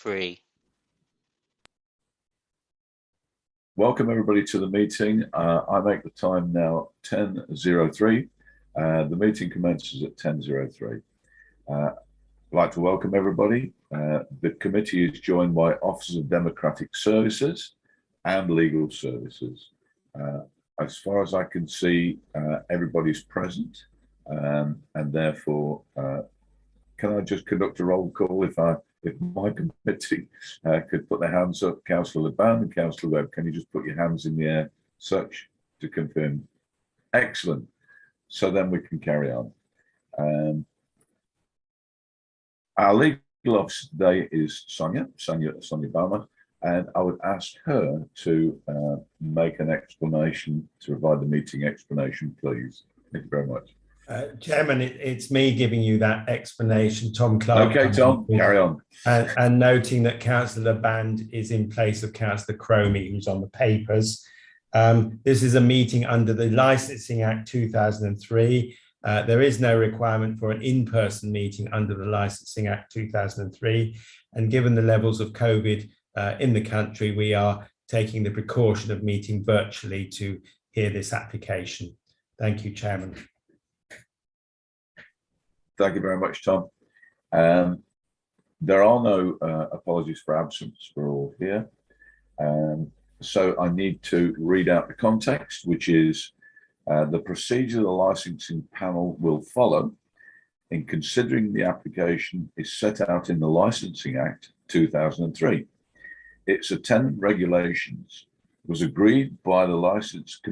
Free. Welcome everybody to the meeting. I make the time now 10:03. The meeting commences at 10:03. I'd like to welcome everybody. The committee is joined by Officers of Democratic Services and Legal Services. As far as I can see, everybody's present, and therefore, can I just conduct a roll call if my committee could put their hands up? Councillor Laban and Councillor Webb, can you just put your hands in the air, such, to confirm? Excellent. So then we can carry on. Our legal officer today is Sonia Baumer, and I would ask her to make an explanation, to provide the meeting explanation, please. Thank you very much. Chairman, it's me giving you that explanation, Tom Clark. Okay, Tom, carry on. And noting that Councillor Band is in place of Councillor Cromie, who's on the papers. This is a meeting under the Licensing Act 2003. There is no requirement for an in-person meeting under the Licensing Act 2003. And given the levels of COVID in the country, we are taking the precaution of meeting virtually to hear this application. Thank you, Chairman. Thank you very much, Tom. There are no apologies for absence. We're all here. So I need to read out the context, which is the procedure the licensing panel will follow in considering the application is set out in the Licensing Act 2003. Its attendant regulations was agreed by the licensing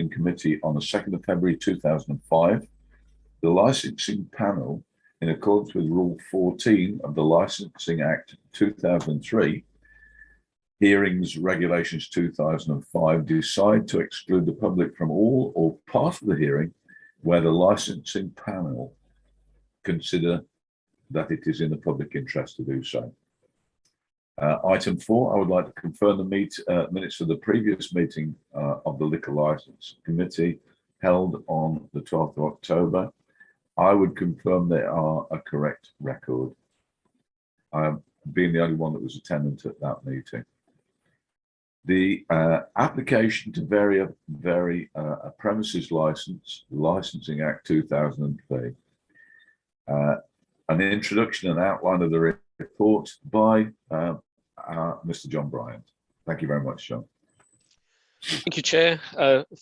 committee on the 2nd of February 2005. The licensing panel, in accordance with Rule 14 of the Licensing Act 2003, Hearings Regulations 2005, decide to exclude the public from all or part of the hearing where the licensing panel consider that it is in the public interest to do so. Item 4, I would like to confirm the minutes of the previous meeting of the Liquor License Committee held on the 12th of October. I would confirm they are a correct record. Being the only one that was attendant at that meeting. The application to vary a premises license, Licensing Act 2003. An introduction and outline of the report by Mr. John Bryant. Thank you very much, John. Thank you, Chair.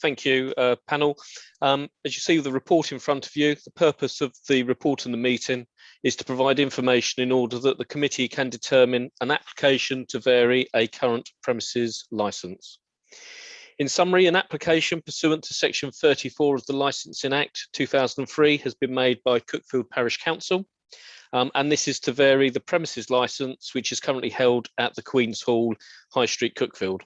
Thank you, panel. As you see the report in front of you, the purpose of the report and the meeting is to provide information in order that the committee can determine an application to vary a current premises licence. In summary, an application pursuant to Section 34 of the Licensing Act 2003 has been made by Cuckfield Parish Council, and this is to vary the premises licence, which is currently held at the Queen's Hall, High Street, Cuckfield.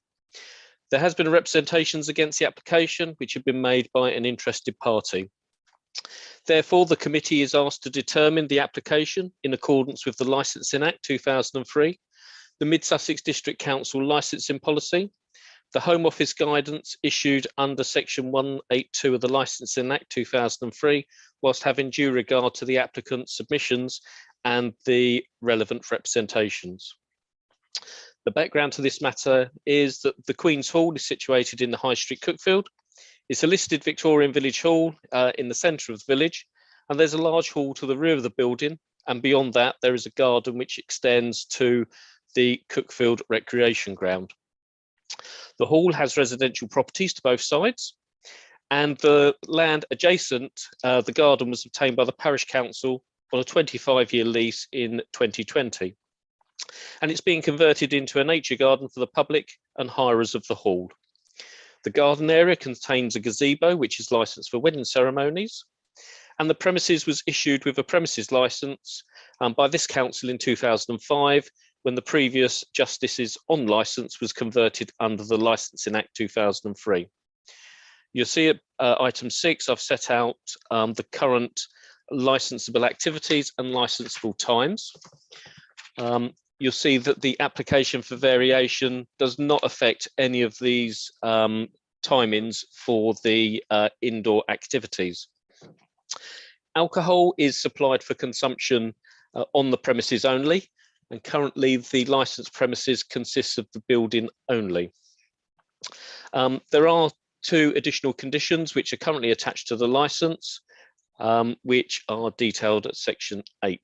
There has been representations against the application, which have been made by an interested party. Therefore, the committee is asked to determine the application in accordance with the Licensing Act 2003, the Mid Sussex District Council licensing policy, the Home Office guidance issued under Section 182 of the Licensing Act 2003, whilst having due regard to the applicant's submissions and the relevant representations. The background to this matter is that the Queen's Hall is situated in the High Street, Cuckfield. It's a listed Victorian Village Hall in the centre of the village, and there's a large hall to the rear of the building, and beyond that there is a garden which extends to the Cuckfield Recreation Ground. The hall has residential properties to both sides, and the land adjacent, the garden, was obtained by the Parish Council on a 25-year lease in 2020. And it's being converted into a nature garden for the public and hirers of the hall. The garden area contains a gazebo, which is licensed for wedding ceremonies, and the premises was issued with a premises licence by this council in 2005, when the previous Justices on licence was converted under the Licensing Act 2003. You'll see at item 6, I've set out the current licensable activities and licensable times. You'll see that the application for variation does not affect any of these timings for the indoor activities. Alcohol is supplied for consumption on the premises only, and currently the licensed premises consists of the building only. There are 2 additional conditions which are currently attached to the license, which are detailed at section 8.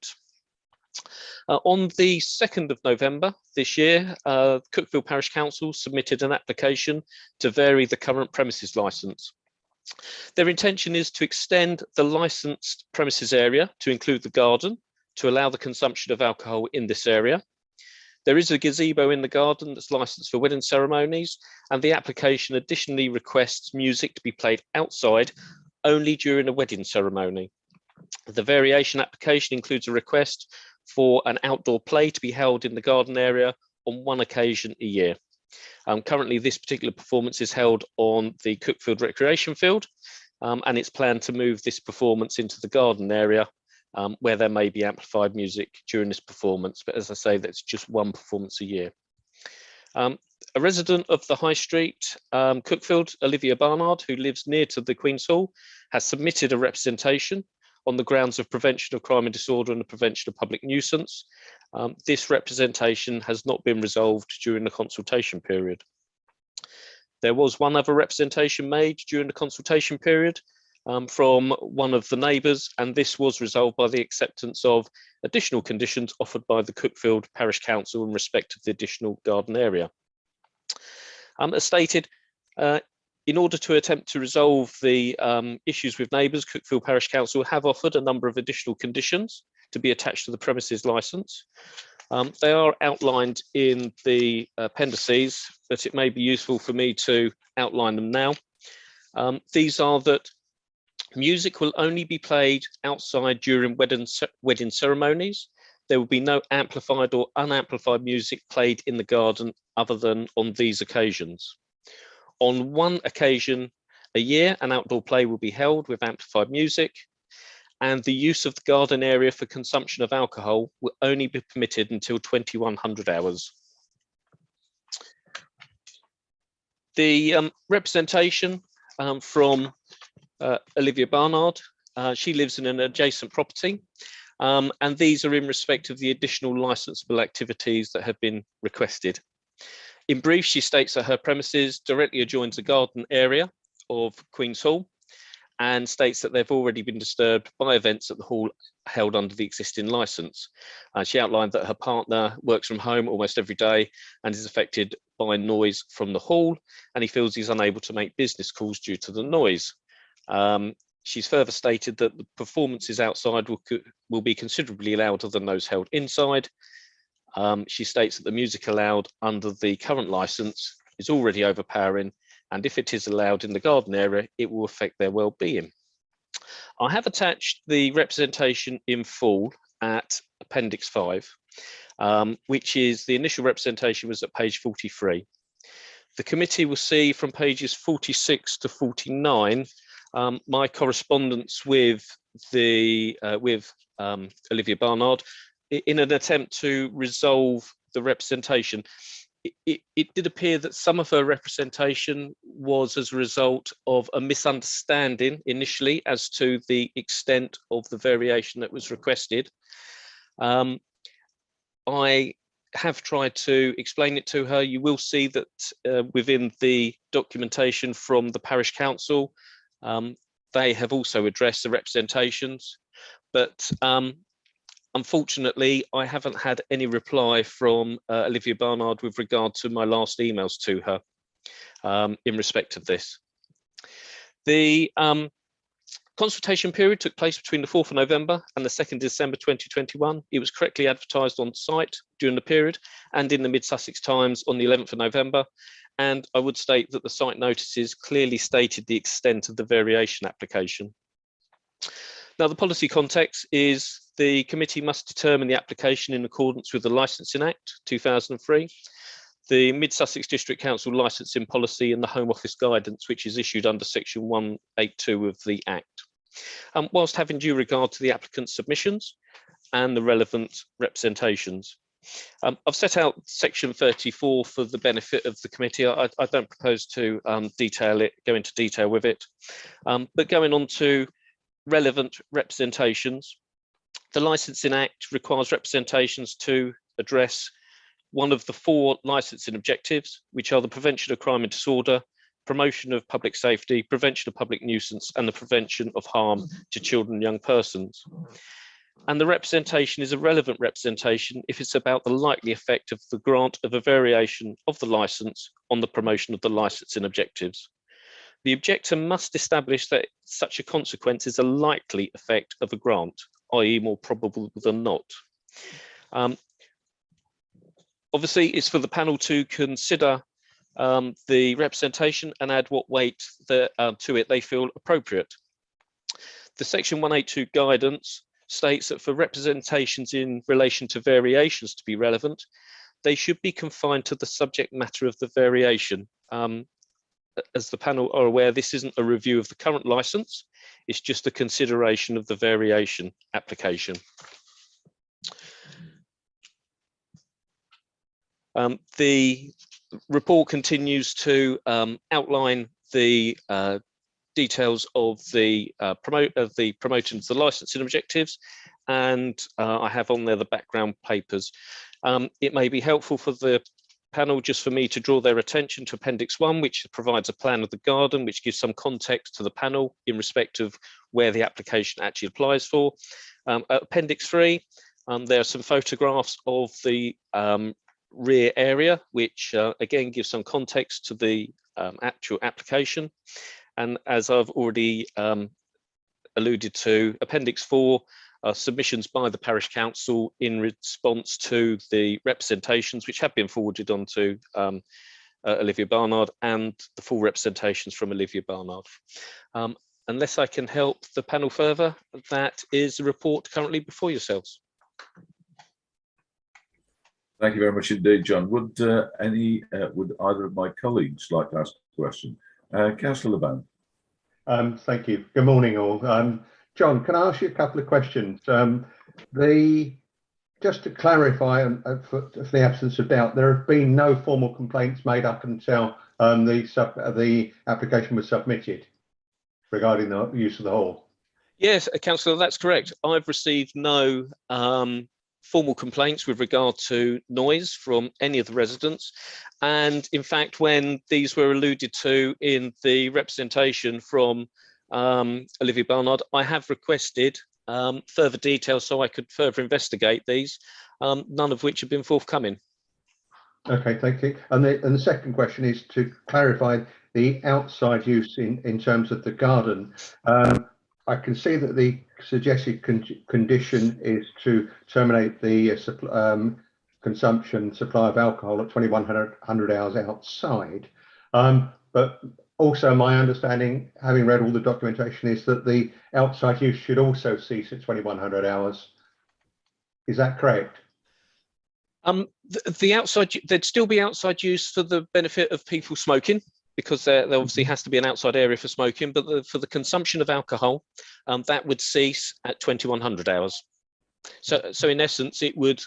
On the 2nd of November this year, Cuckfield Parish Council submitted an application to vary the current premises licence. Their intention is to extend the licensed premises area to include the garden to allow the consumption of alcohol in this area. There is a gazebo in the garden that's licensed for wedding ceremonies, and the application additionally requests music to be played outside only during a wedding ceremony. The variation application includes a request for an outdoor play to be held in the garden area on 1 occasion a year. Currently, this particular performance is held on the Cuckfield Recreation Field, and it's planned to move this performance into the garden area where there may be amplified music during this performance. But as I say, that's just 1 performance a year. A resident of the High Street, Cuckfield, Olivia Barnard, who lives near to the Queen's Hall, has submitted a representation on the grounds of prevention of crime and disorder and the prevention of public nuisance. This representation has not been resolved during the consultation period. There was 1 other representation made during the consultation period from one of the neighbours, and this was resolved by the acceptance of additional conditions offered by the Cuckfield Parish Council in respect of the additional garden area. As stated, in order to attempt to resolve the issues with neighbours, Cuckfield Parish Council have offered a number of additional conditions to be attached to the premises licence. They are outlined in the appendices, but it may be useful for me to outline them now. These are that music will only be played outside during wedding ceremonies. There will be no amplified or unamplified music played in the garden other than on these occasions. On 1 occasion a year, an outdoor play will be held with amplified music, and the use of the garden area for consumption of alcohol will only be permitted until 2100 hours. The representation from Olivia Barnard, she lives in an adjacent property, and these are in respect of the additional licensable activities that have been requested. In brief, she states that her premises directly adjoins the garden area of Queen's Hall, and states that they've already been disturbed by events at the hall held under the existing licence. She outlined that her partner works from home almost every day and is affected by noise from the hall, and he feels he's unable to make business calls due to the noise. She's further stated that the performances outside will be considerably louder than those held inside. She states that the music allowed under the current licence is already overpowering, and if it is allowed in the garden area, it will affect their well-being. I have attached the representation in full at Appendix 5, which is the initial representation was at page 43. The committee will see from pages 46 to 49 my correspondence with Olivia Barnard in an attempt to resolve the representation. It did appear that some of her representation was as a result of a misunderstanding initially as to the extent of the variation that was requested. I have tried to explain it to her. You will see that within the documentation from the Parish Council, they have also addressed the representations, but unfortunately, I haven't had any reply from Olivia Barnard with regard to my last emails to her in respect of this. The consultation period took place between the 4th of November and the 2nd of December 2021. It was correctly advertised on site during the period and in the Mid Sussex Times on the 11th of November. And I would state that the site notices clearly stated the extent of the variation application. Now, the policy context is the committee must determine the application in accordance with the Licensing Act 2003, the Mid Sussex District Council licensing policy and the Home Office guidance, which is issued under section 182 of the Act, whilst having due regard to the applicant's submissions and the relevant representations. I've set out section 34 for the benefit of the committee. I don't propose to go into detail with it, but going on to relevant representations. The Licensing Act requires representations to address one of the 4 licensing objectives, which are the prevention of crime and disorder, promotion of public safety, prevention of public nuisance, and the prevention of harm to children and young persons. And the representation is a relevant representation if it's about the likely effect of the grant of a variation of the licence on the promotion of the licensing objectives. The objector must establish that such a consequence is a likely effect of a grant, i.e. more probable than not. Obviously, it's for the panel to consider the representation and add what weight to it they feel appropriate. The Section 182 guidance states that for representations in relation to variations to be relevant, they should be confined to the subject matter of the variation. As the panel are aware, this isn't a review of the current licence, it's just a consideration of the variation application. The report continues to outline the details of the promoting the licensing objectives, and I have on there the background papers. It may be helpful for the panel just for me to draw their attention to Appendix 1, which provides a plan of the garden, which gives some context to the panel in respect of where the application actually applies for. Appendix 3, there are some photographs of the rear area, which again gives some context to the actual application. And as I've already alluded to, Appendix 4 are submissions by the Parish Council in response to the representations which have been forwarded on to Olivia Barnard, and the full representations from Olivia Barnard. Unless I can help the panel further, that is the report currently before yourselves. Thank you very much indeed, John. Would either of my colleagues like to ask a question? Councillor Laban. Thank you. Good morning, all. John, can I ask you a couple of questions? Just to clarify, for the absence of doubt, there have been no formal complaints made up until the application was submitted regarding the use of the hall. Yes, Councillor, that's correct. I've received no formal complaints with regard to noise from any of the residents. And in fact, when these were alluded to in the representation from Olivia Barnard, I have requested further details so I could further investigate these, none of which have been forthcoming. Okay, thank you. And the second question is to clarify the outside use in terms of the garden. I can see that the suggested condition is to terminate the consumption supply of alcohol at 2100 hours outside. But also my understanding, having read all the documentation, is that the outside use should also cease at 2100 hours. Is that correct? The outside, there'd still be outside use for the benefit of people smoking, because there obviously has to be an outside area for smoking, but for the consumption of alcohol, that would cease at 2100 hours. So in essence, it would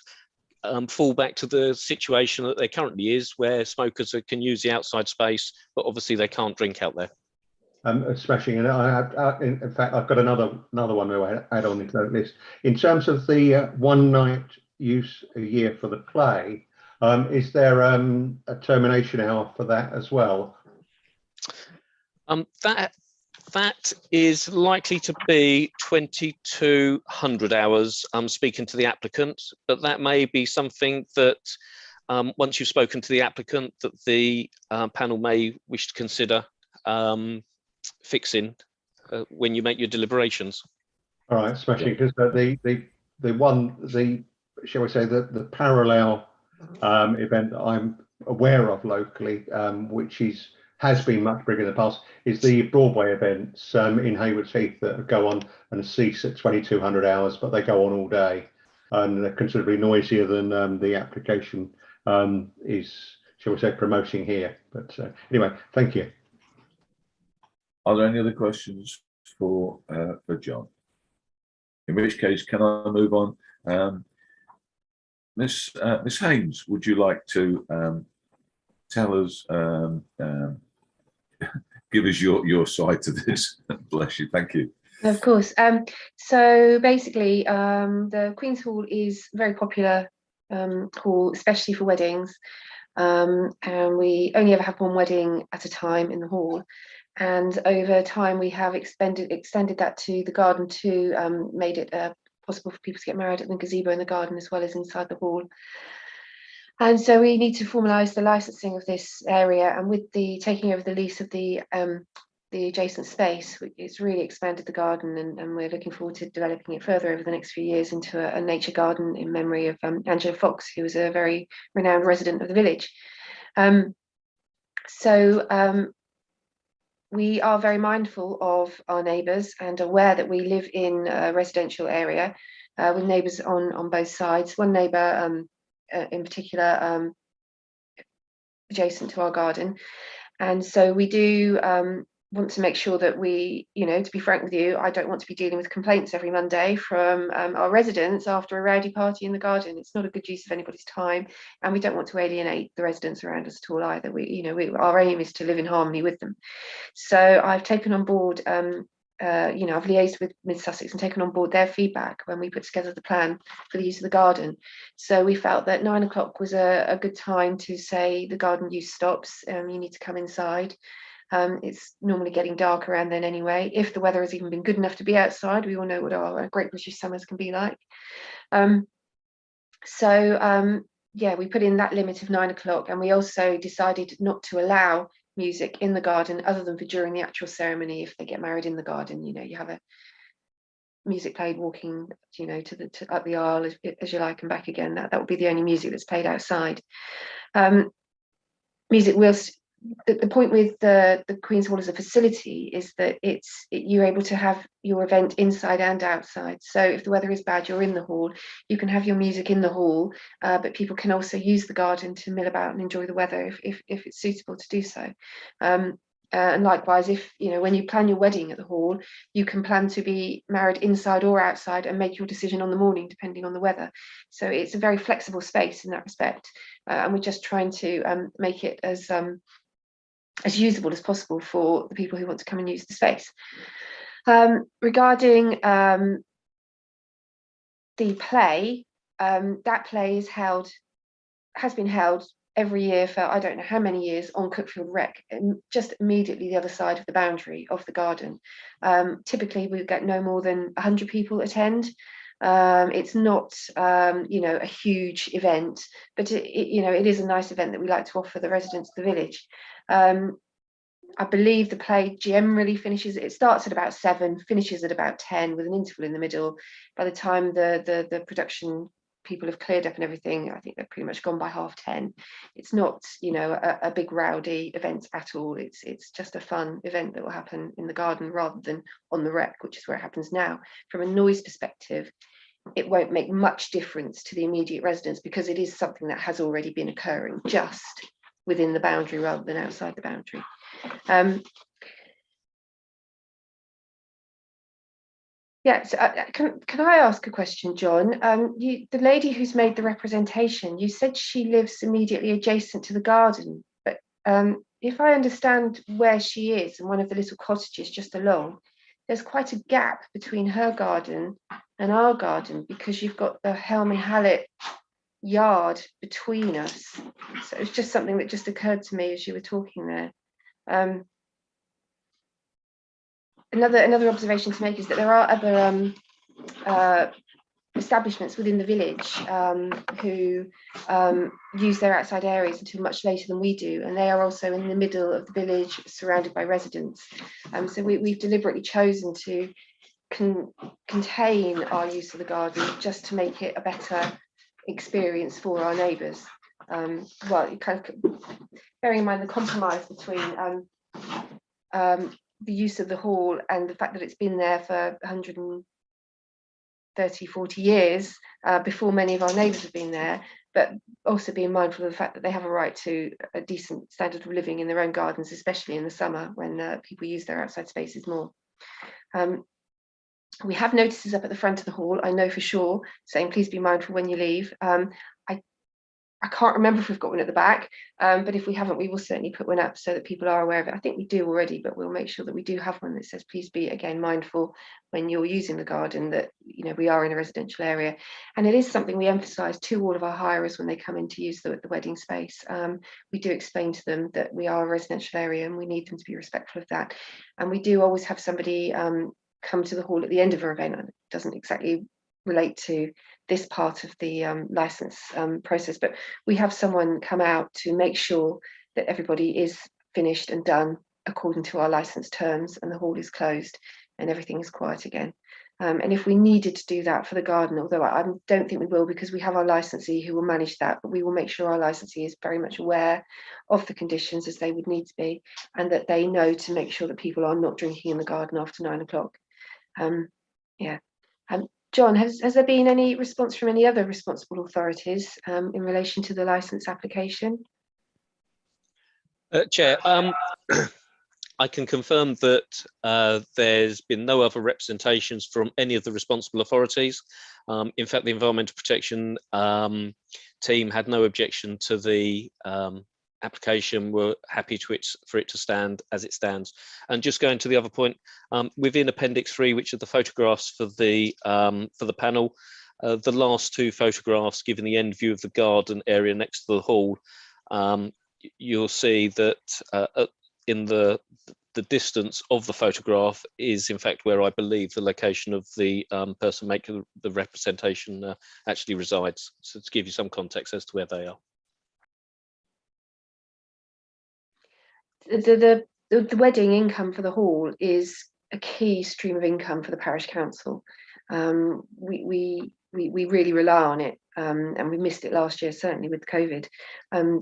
fall back to the situation that there currently is, where smokers can use the outside space, but obviously they can't drink out there. Smashing. And in fact, I've got another one to add on to that list. In terms of the one night use a year for the play, is there a termination hour for that as well? That is likely to be 2200 hours. I'm speaking to the applicant, but that may be something that once you've spoken to the applicant, that the panel may wish to consider fixing when you make your deliberations. All right, smashing. Because shall we say, the parallel event that I'm aware of locally, which has been much bigger in the past, is the Broadway events in Haywards Heath that go on and cease at 2200 hours, but they go on all day, and they're considerably noisier than the application is, shall we say, promoting here. But anyway, thank you. Are there any other questions for John? In which case, can I move on? Miss Haynes, would you like to tell us, give us your side to this? Bless you. Thank you. Of course. So basically, the Queen's Hall is very popular hall, especially for weddings. And we only ever have one wedding at a time in the hall. And over time, we have extended that to the garden too, made it possible for people to get married at the gazebo in the garden as well as inside the hall. And so we need to formalise the licensing of this area, and with the taking over the lease of the adjacent space, it's really expanded the garden, and we're looking forward to developing it further over the next few years into a nature garden in memory of Angela Fox, who was a very renowned resident of the village. We are very mindful of our neighbours and aware that we live in a residential area with neighbours on both sides. One neighbour in particular adjacent to our garden, and so we do want to make sure that we, to be frank with you, I don't want to be dealing with complaints every Monday from our residents after a rowdy party in the garden. It's not a good use of anybody's time, and we don't want to alienate the residents around us at all either. Our aim is to live in harmony with them. So I've taken on board I've liaised with Mid Sussex and taken on board their feedback when we put together the plan for the use of the garden. So we felt that 9 o'clock was a good time to say the garden use stops. You need to come inside. It's normally getting dark around then anyway. If the weather has even been good enough to be outside, we all know what our Great British summers can be like. We put in that limit of 9 o'clock, and we also decided not to allow music in the garden other than for during the actual ceremony. If they get married in the garden, you have a music played walking, up the aisle as you like and back again. That would be the only music that's played outside. Music will. The point with the Queen's Hall as a facility is that you're able to have your event inside and outside. So if the weather is bad, you're in the hall, you can have your music in the hall, but people can also use the garden to mill about and enjoy the weather if it's suitable to do so. And likewise, if when you plan your wedding at the hall, you can plan to be married inside or outside and make your decision on the morning depending on the weather. So it's a very flexible space in that respect, and we're just trying to make it as usable as possible for the people who want to come and use the space. Regarding the play, that play has been held every year for I don't know how many years on Cuckfield Rec, just immediately the other side of the boundary of the garden. Typically we get no more than 100 people attend. It's not a huge event, but it is a nice event that we like to offer the residents of the village. I believe the play generally finishes, it starts at about 7, finishes at about 10 with an interval in the middle. By the time the production people have cleared up and everything, I think they're pretty much gone by 10:30. It's not a big rowdy event at all. It's just a fun event that will happen in the garden rather than on the Rec, which is where it happens now. From a noise perspective, it won't make much difference to the immediate residents because it is something that has already been occurring just within the boundary rather than outside the boundary. Can I ask a question, John? The lady who's made the representation, you said she lives immediately adjacent to the garden, but if I understand where she is in one of the little cottages just along, there's quite a gap between her garden and our garden because you've got the Helm and Hallett yard between us. So it's just something that just occurred to me as you were talking there. Another observation to make is that there are other establishments within the village who use their outside areas until much later than we do, and they are also in the middle of the village surrounded by residents. So we've deliberately chosen to contain our use of the garden just to make it a better experience for our neighbours. Well, you kind of bearing in mind the compromise between the use of the hall and the fact that it's been there for 130-40 years before many of our neighbours have been there, but also being mindful of the fact that they have a right to a decent standard of living in their own gardens, especially in the summer when people use their outside spaces more. We have notices up at the front of the hall, I know for sure, saying please be mindful when you leave. I can't remember if we've got one at the back, but if we haven't, we will certainly put one up so that people are aware of it. I think we do already, but we'll make sure that we do have one that says, please be, again, mindful when you're using the garden that, you know, we are in a residential area. And it is something we emphasise to all of our hirers when they come in to use the wedding space. We do explain to them that we are a residential area and we need them to be respectful of that. And we do always have somebody come to the hall at the end of our event. It doesn't exactly relate to this part of the license process, but we have someone come out to make sure that everybody is finished and done according to our license terms, and the hall is closed and everything is quiet again. And if we needed to do that for the garden, although I don't think we will, because we have our licensee who will manage that, but we will make sure our licensee is very much aware of the conditions as they would need to be, and that they know to make sure that people are not drinking in the garden after 9 o'clock. John, has there been any response from any other responsible authorities in relation to the licence application? Chair, I can confirm that there's been no other representations from any of the responsible authorities. In fact, the Environmental Protection team had no objection to the application, were happy for it to stand as it stands. And just going to the other point, within Appendix 3, which are the photographs for the panel, the last 2 photographs giving the end view of the garden area next to the hall, you'll see that in the distance of the photograph is in fact where I believe the location of the person making the representation actually resides. So to give you some context as to where they are. The wedding income for the hall is a key stream of income for the parish council. We really rely on it, and we missed it last year, certainly with COVID.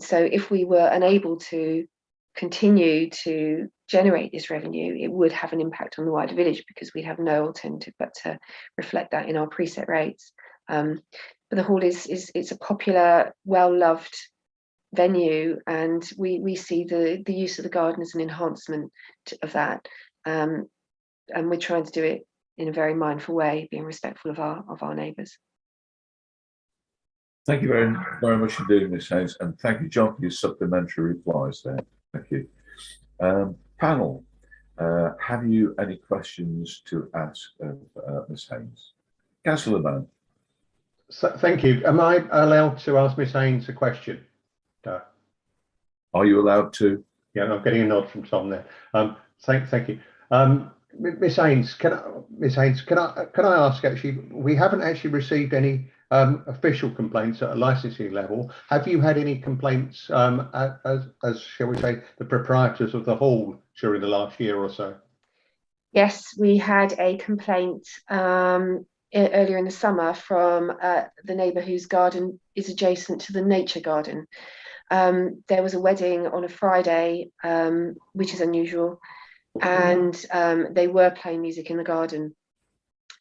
So if we were unable to continue to generate this revenue, it would have an impact on the wider village, because we'd have no alternative but to reflect that in our preset rates. But the hall it's a popular, well-loved venue, and we see the use of the garden as an enhancement of that, and we're trying to do it in a very mindful way, being respectful of our neighbours. Thank you very, very much indeed, Ms. Haynes, and thank you, John, for your supplementary replies there. Thank you. Panel, have you any questions to ask of Ms. Haynes? Councillor Mann. So, thank you. Am I allowed to ask Ms. Haynes a question? Are you allowed to? Yeah, I'm getting a nod from Tom there. Thank you. Ms. Haynes, can I ask, actually, we haven't actually received any official complaints at a licensing level. Have you had any complaints as shall we say, the proprietors of the hall during the last year or so? Yes, we had a complaint earlier in the summer from the neighbour whose garden is adjacent to the nature garden. There was a wedding on a Friday, which is unusual, and they were playing music in the garden,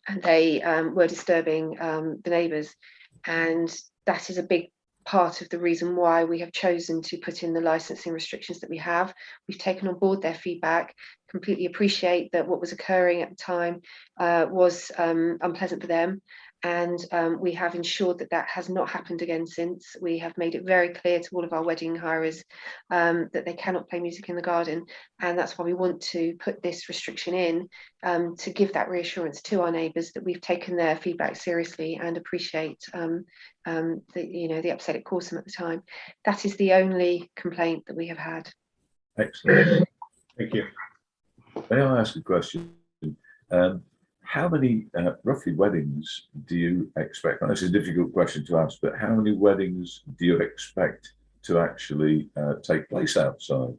and they were disturbing the neighbours, and that is a big part of the reason why we have chosen to put in the licensing restrictions that we have. We've taken on board their feedback, completely appreciate that what was occurring at the time was unpleasant for them, and we have ensured that that has not happened again since. We have made it very clear to all of our wedding hirers that they cannot play music in the garden, and that's why we want to put this restriction in to give that reassurance to our neighbours that we've taken their feedback seriously and appreciate the upset it caused them at the time. That is the only complaint that we have had. Excellent. Thank you. May I ask a question? How many roughly weddings do you expect? I know it's a difficult question to ask, but how many weddings do you expect to actually take place outside?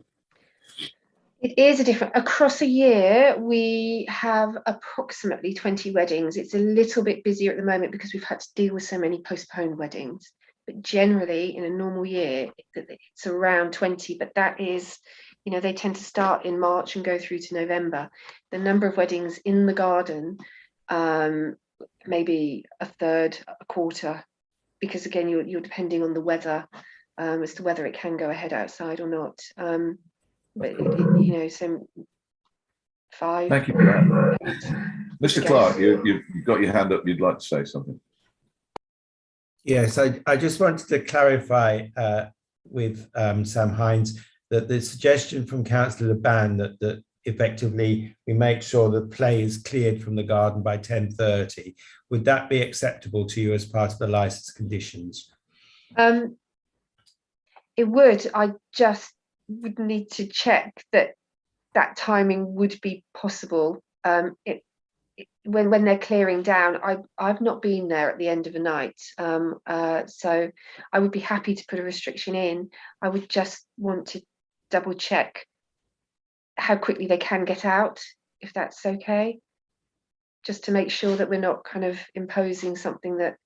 It is across a year, we have approximately 20 weddings. It's a little bit busier at the moment because we've had to deal with so many postponed weddings. But generally, in a normal year, it's around 20, but that is, they tend to start in March and go through to November. The number of weddings in the garden, maybe a third, a quarter, because again, you're depending on the weather as to whether it can go ahead outside or not. But so 5. Thank you for that. Mr. Clark, you've got your hand up. You'd like to say something. Yes, I just wanted to clarify with Sam Hines that the suggestion from Councillor Laban that effectively we make sure the play is cleared from the garden by 10:30, would that be acceptable to you as part of the licence conditions? It would. I just would need to check that timing would be possible. When they're clearing down, I've not been there at the end of a night, so I would be happy to put a restriction in. I would just want to double check how quickly they can get out, if that's okay, just to make sure that we're not kind of imposing something that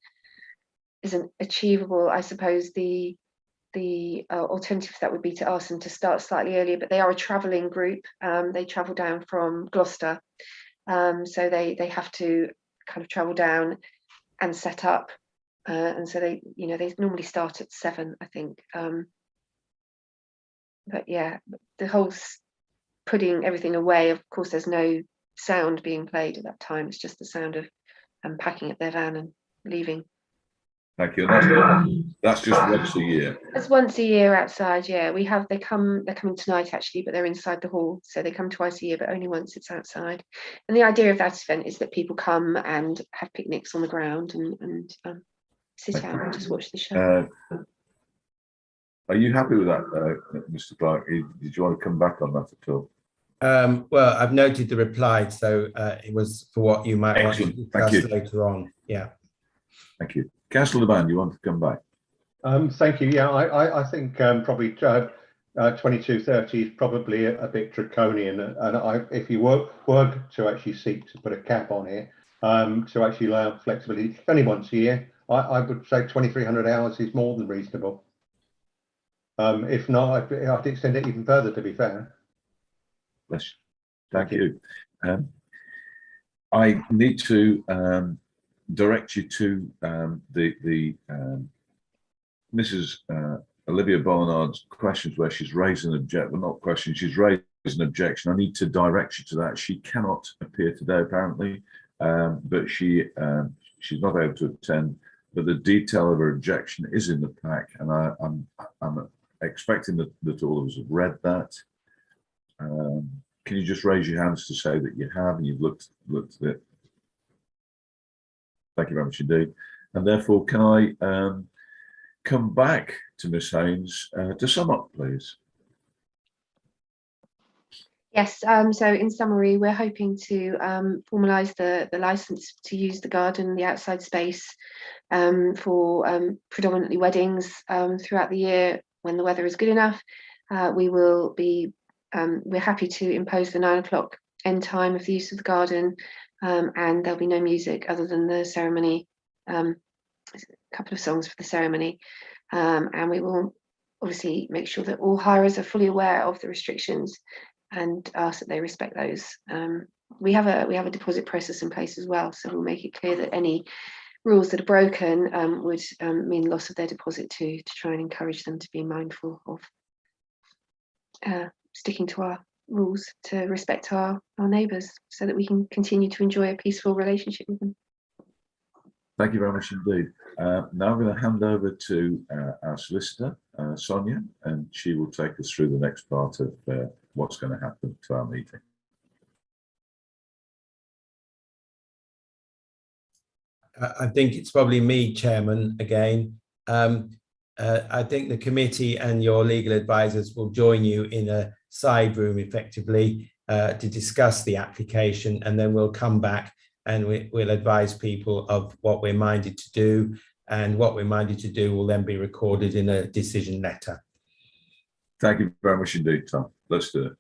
isn't achievable. I suppose the alternative to that would be to ask them to start slightly earlier, but they are a travelling group. They travel down from Gloucester, so they have to kind of travel down and set up, and so they normally start at 7, I think. But yeah, the whole putting everything away, of course there's no sound being played at that time. It's just the sound of packing up their van and leaving. Thank you. That's just once a year. It's once a year outside. Yeah, they're coming tonight actually, but they're inside the hall, so they come twice a year, but only once it's outside. And the idea of that event is that people come and have picnics on the ground and sit out and just watch the show. Are you happy with that, Mr. Clark? Did you want to come back on that at all? Well, I've noted the reply, so it was for what you might want to discuss later on. Yeah. Thank you. Councillor Laban, you want to come back? Thank you. Yeah, I think probably 22:30 is probably a bit draconian, and if you were to actually seek to put a cap on it, to actually allow flexibility, only once a year, I would say 2,300 hours is more than reasonable. If not, I'd extend it even further, to be fair. Bless you. Thank you. I need to direct you to Mrs. Olivia Barnard's questions, where she's raised an objection. Well, not question, she's raised an objection. I need to direct you to that. She cannot appear today, apparently, but she's not able to attend. But the detail of her objection is in the pack, and I'm expecting that all of us have read that. Can you just raise your hands to say that you have and you've looked at it? Thank you very much indeed. And therefore, can I come back to Ms. Haynes to sum up, please? Yes, so in summary, we're hoping to formalise the licence to use the garden, the outside space, for predominantly weddings throughout the year when the weather is good enough. We're happy to impose the 9 o'clock end time of the use of the garden, and there'll be no music other than the ceremony, a couple of songs for the ceremony, and we will obviously make sure that all hirers are fully aware of the restrictions and ask that they respect those. We have a deposit process in place as well, so we'll make it clear that any rules that are broken would mean loss of their deposit to try and encourage them to be mindful of sticking to our rules, to respect our neighbours, so that we can continue to enjoy a peaceful relationship with them. Thank you very much indeed. Now I'm going to hand over to our solicitor, Sonia, and she will take us through the next part of what's going to happen to our meeting. I think it's probably me, Chairman, again. I think the committee and your legal advisors will join you in a side room effectively to discuss the application, and then we'll come back and we'll advise people of what we're minded to do, and what we're minded to do will then be recorded in a decision letter. Thank you very much indeed, Tom. Let's do it.